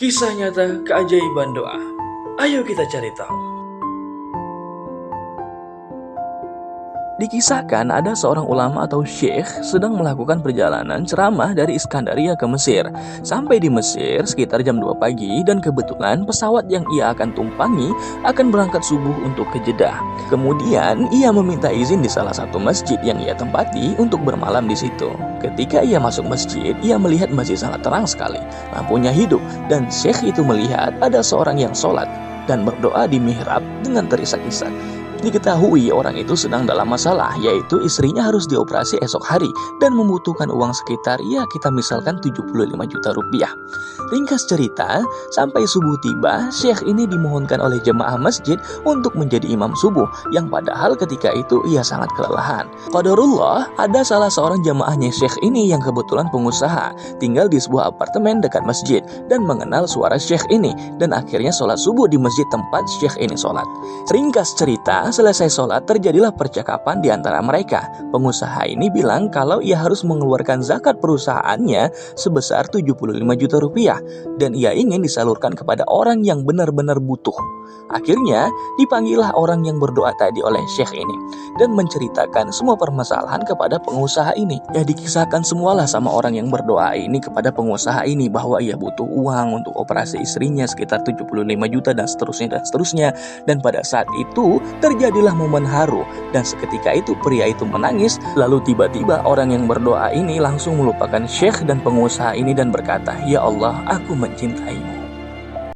Kisah nyata keajaiban doa. Ayo kita cari tahu. Dikisahkan ada seorang ulama atau syekh sedang melakukan perjalanan ceramah dari Iskandaria ke Mesir. Sampai di Mesir sekitar jam 2 pagi dan kebetulan pesawat yang ia akan tumpangi akan berangkat subuh untuk ke Jeddah. Kemudian ia meminta izin di salah satu masjid yang ia tempati untuk bermalam di situ. Ketika ia masuk masjid, ia melihat masjid sangat terang sekali. Lampunya hidup dan syekh itu melihat ada seorang yang sholat dan berdoa di mihrab dengan terisak-isak. Diketahui orang itu sedang dalam masalah, yaitu istrinya harus dioperasi esok hari dan membutuhkan uang sekitar kita misalkan 75 juta rupiah. Ringkas cerita, sampai subuh tiba, syekh ini dimohonkan oleh jemaah masjid untuk menjadi imam subuh, yang padahal ketika itu ia sangat kelelahan. Qadarullah, ada salah seorang jemaahnya syekh ini yang kebetulan pengusaha, tinggal di sebuah apartemen dekat masjid dan mengenal suara syekh ini, dan akhirnya sholat subuh di masjid tempat syekh ini sholat. Ringkas cerita, selesai sholat terjadilah percakapan di antara mereka. Pengusaha ini bilang kalau ia harus mengeluarkan zakat perusahaannya sebesar 75 juta rupiah dan ia ingin disalurkan kepada orang yang benar-benar butuh. Akhirnya dipanggillah orang yang berdoa tadi oleh syekh ini dan menceritakan semua permasalahan kepada pengusaha ini. Ya, dikisahkan semualah sama orang yang berdoa ini kepada pengusaha ini bahwa ia butuh uang untuk operasi istrinya sekitar 75 juta dan seterusnya. Dan pada saat itu terjadilah momen haru dan seketika itu pria itu menangis. Lalu tiba-tiba orang yang berdoa ini langsung melupakan syekh dan pengusaha ini dan berkata, "Ya Allah, aku mencintaimu."